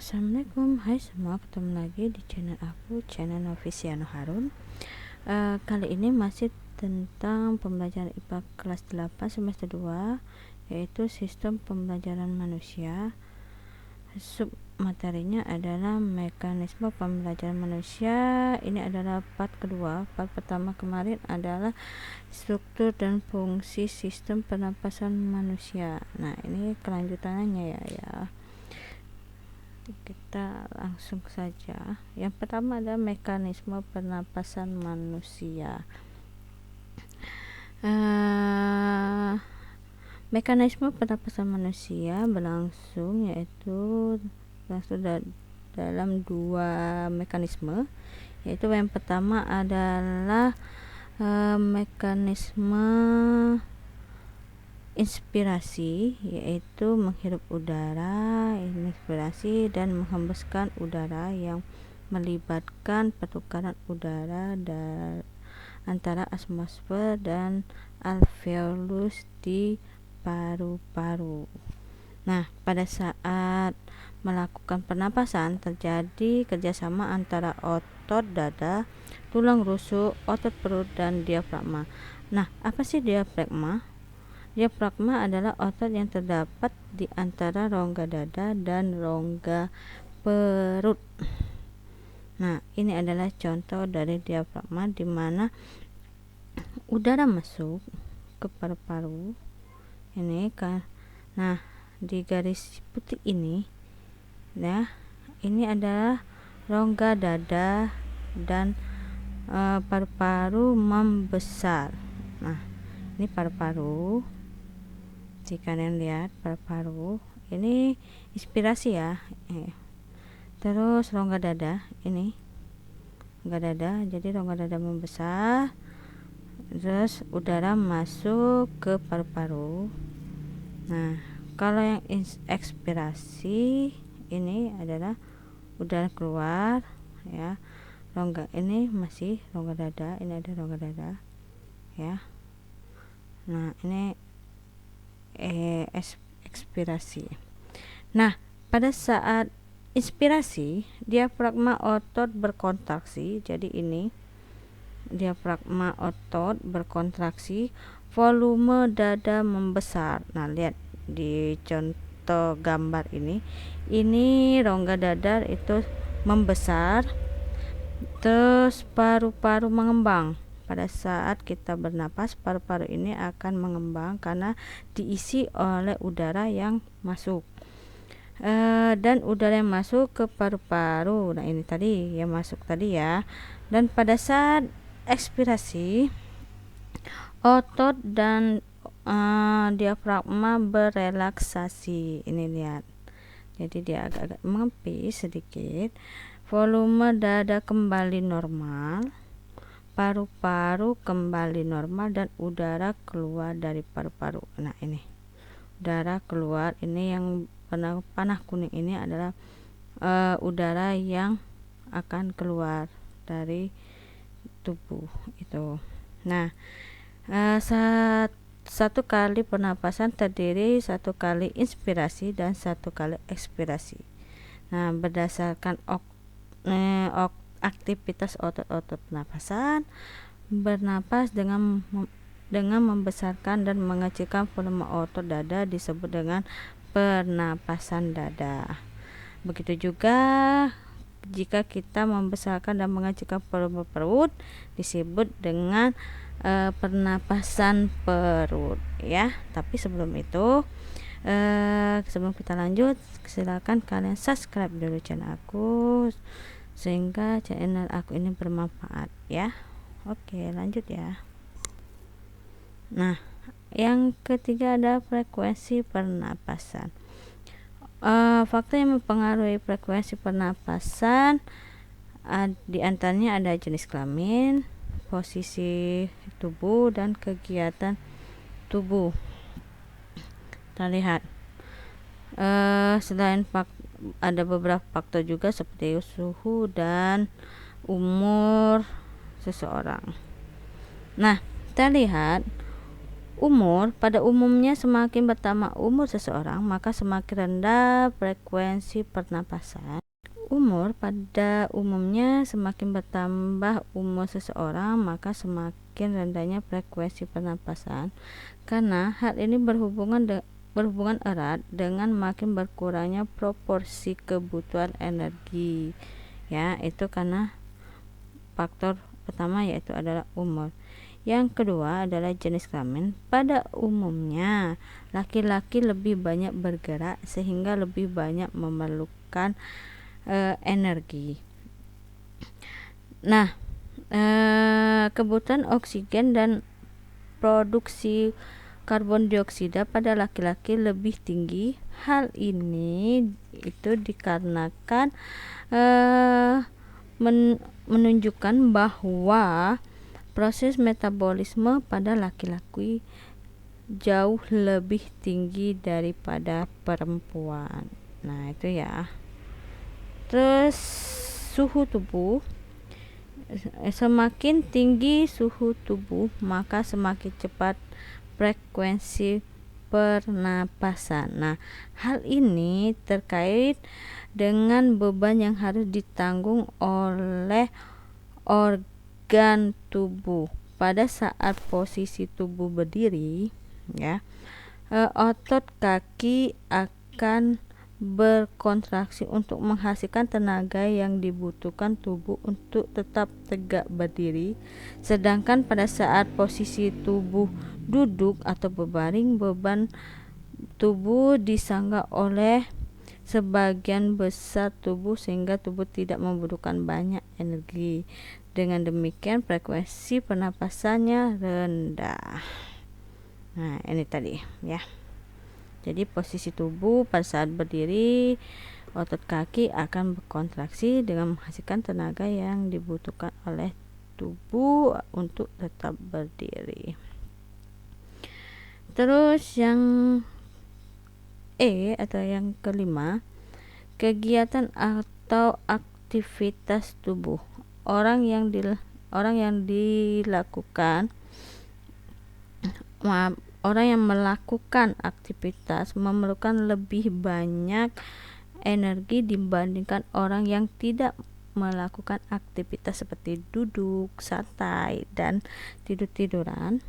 Assalamualaikum, hai semua, ketemu lagi di channel aku, channel Novisiano Harun. Kali ini masih tentang pembelajaran IPA kelas 8 semester 2, yaitu sistem pembelajaran manusia. Sub materinya adalah mekanisme pembelajaran manusia. Ini adalah part kedua. Part pertama kemarin adalah struktur dan fungsi sistem pernapasan manusia. Nah, ini kelanjutannya ya. Kita langsung saja. Yang pertama adalah mekanisme pernapasan manusia. Mekanisme pernapasan manusia berlangsung dalam dua mekanisme, yaitu yang pertama adalah mekanisme inspirasi, yaitu menghirup udara, inspirasi, dan menghembuskan udara yang melibatkan pertukaran udara antara atmosfer dan alveolus di paru-paru. Nah, pada saat melakukan pernapasan terjadi kerjasama antara otot dada, tulang rusuk, otot perut, dan diafragma. Nah, apa sih diafragma? Diafragma adalah otot yang terdapat di antara rongga dada dan rongga perut. Nah, ini adalah contoh dari diafragma, di mana udara masuk ke paru-paru. Ini kan. Nah, di garis putih ini, ya, ini adalah rongga dada dan paru-paru membesar. Nah, ini paru-paru. Jika kalian lihat paru-paru, ini inspirasi ya. Terus rongga dada, ini rongga dada, jadi rongga dada membesar, terus udara masuk ke paru-paru. Nah, kalau yang ekspirasi ini adalah udara keluar, ya. Rongga ini masih rongga dada, ini ada rongga dada, ya. Nah, ini ekspirasi. Nah, pada saat inspirasi, diafragma otot berkontraksi. Jadi ini diafragma otot berkontraksi, volume dada membesar. Nah, lihat di contoh gambar ini rongga dada itu membesar, terus paru-paru mengembang. Pada saat kita bernapas, paru-paru ini akan mengembang karena diisi oleh udara yang masuk, dan udara yang masuk ke paru-paru. Nah, ini tadi yang masuk tadi ya. Dan pada saat ekspirasi, otot dan diafragma berelaksasi. Ini lihat, jadi dia agak-agak mengempis sedikit. Volume dada kembali normal, paru-paru kembali normal, dan udara keluar dari paru-paru. Nah, ini udara keluar. Ini yang panah kuning ini adalah udara yang akan keluar dari tubuh itu. Nah, satu kali pernapasan terdiri satu kali inspirasi dan satu kali ekspirasi. Nah, berdasarkan aktivitas otot-otot pernapasan, bernapas dengan membesarkan dan mengecilkan volume otot dada disebut dengan pernapasan dada. Begitu juga jika kita membesarkan dan mengecilkan volume perut disebut dengan pernapasan perut, ya. Tapi sebelum itu, sebelum kita lanjut, silakan kalian subscribe dulu channel aku sehingga channel aku ini bermanfaat, ya. Oke, lanjut ya. Nah, yang ketiga ada frekuensi pernapasan. Faktor yang mempengaruhi frekuensi pernapasan di antaranya ada jenis kelamin, posisi tubuh, dan kegiatan tubuh. Kita lihat, selain ada beberapa faktor juga seperti suhu dan umur seseorang. Nah, kita lihat Pada umumnya semakin bertambah umur seseorang, maka semakin rendah frekuensi pernapasan. Pada umumnya semakin bertambah umur seseorang, maka semakin rendahnya frekuensi pernapasan, karena hal ini berhubungan erat dengan makin berkurangnya proporsi kebutuhan energi, ya, itu karena faktor pertama yaitu adalah umur. Yang kedua adalah jenis kelamin. Pada umumnya laki-laki lebih banyak bergerak sehingga lebih banyak memerlukan energi. Nah, kebutuhan oksigen dan produksi karbon dioksida pada laki-laki lebih tinggi. Hal ini itu dikarenakan menunjukkan bahwa proses metabolisme pada laki-laki jauh lebih tinggi daripada perempuan. Nah, itu ya. Terus suhu tubuh. Semakin tinggi suhu tubuh, maka semakin cepat frekuensi pernapasan. Nah, hal ini terkait dengan beban yang harus ditanggung oleh organ tubuh. Pada saat posisi tubuh berdiri, ya, otot kaki akan berkontraksi untuk menghasilkan tenaga yang dibutuhkan tubuh untuk tetap tegak berdiri. Sedangkan pada saat posisi tubuh duduk atau berbaring, beban tubuh disangga oleh sebagian besar tubuh sehingga tubuh tidak membutuhkan banyak energi. Dengan demikian frekuensi pernapasannya rendah. Nah, ini tadi ya. Jadi posisi tubuh pada saat berdiri, otot kaki akan berkontraksi dengan menghasilkan tenaga yang dibutuhkan oleh tubuh untuk tetap berdiri. Terus yang atau yang kelima, kegiatan atau aktivitas tubuh. Orang yang melakukan aktivitas memerlukan lebih banyak energi dibandingkan orang yang tidak melakukan aktivitas seperti duduk santai dan tidur-tiduran.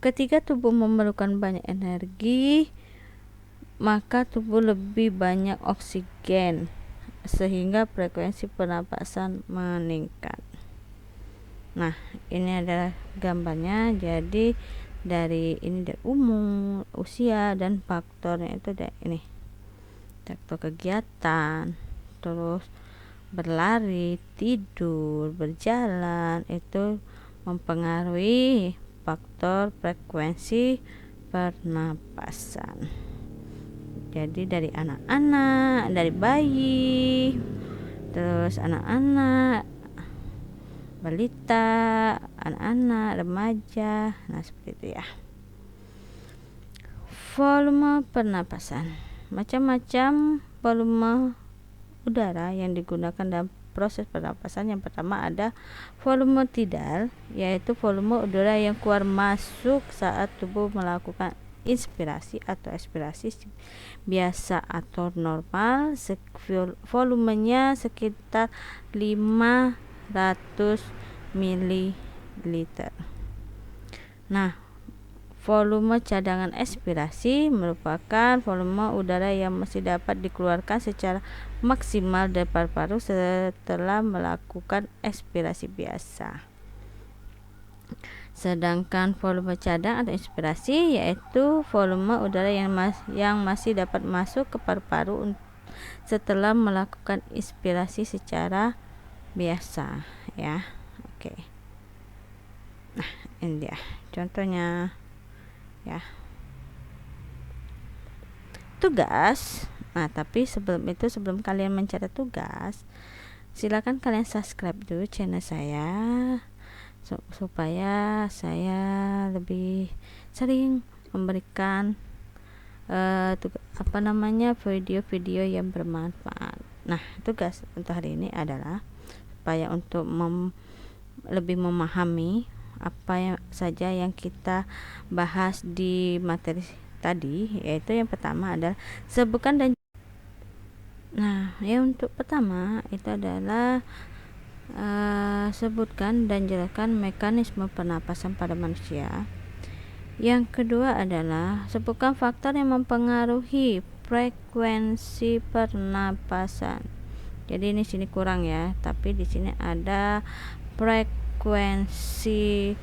Ketika tubuh memerlukan banyak energi, maka tubuh lebih banyak oksigen sehingga frekuensi pernapasan meningkat. Nah, ini adalah gambarnya. Jadi dari umur, usia, dan faktornya itu ini. Faktor kegiatan, terus berlari, tidur, berjalan, itu mempengaruhi faktor frekuensi pernapasan. Jadi dari anak-anak, dari bayi, terus anak-anak, balita, anak-anak, remaja. Nah, seperti itu ya. Volume pernapasan. Macam-macam volume udara yang digunakan dalam proses pernapasan. Yang pertama ada volume tidal, yaitu volume udara yang keluar masuk saat tubuh melakukan inspirasi atau ekspirasi biasa atau normal. Volumenya sekitar 500 ml. Nah, volume cadangan ekspirasi merupakan volume udara yang masih dapat dikeluarkan secara maksimal dari paru-paru setelah melakukan ekspirasi biasa. Sedangkan volume cadang atau inspirasi yaitu volume udara yang masih dapat masuk ke paru-paru setelah melakukan inspirasi secara biasa, ya. Oke. Nah, ini dia contohnya ya. Tugas. Nah, tapi sebelum kalian mencatat tugas, silakan kalian subscribe dulu channel saya supaya saya lebih sering memberikan video-video yang bermanfaat. Nah, tugas untuk hari ini adalah supaya untuk lebih memahami apa saja yang kita bahas di materi tadi, yaitu yang pertama adalah sebutkan dan untuk pertama itu adalah sebutkan dan jelaskan mekanisme pernapasan pada manusia. Yang kedua adalah sebutkan faktor yang mempengaruhi frekuensi pernapasan. Jadi ini sini kurang ya, tapi di sini ada frekuensi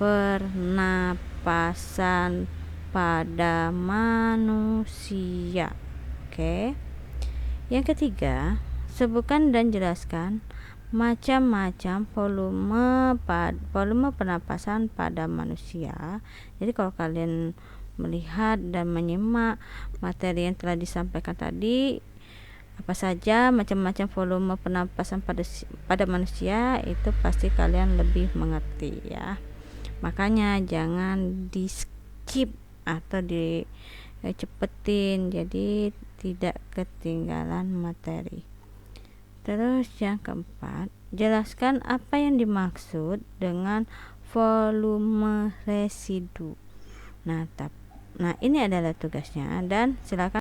pernapasan pada manusia. Oke. Yang ketiga, sebutkan dan jelaskan macam-macam volume pernapasan pada manusia. Jadi kalau kalian melihat dan menyimak materi yang telah disampaikan tadi, apa saja macam-macam volume pernapasan pada manusia, itu pasti kalian lebih mengerti ya. Makanya jangan di skip atau dicepetin, jadi tidak ketinggalan materi. Terus yang keempat, jelaskan apa yang dimaksud dengan volume residu. Nah ini adalah tugasnya, dan silakan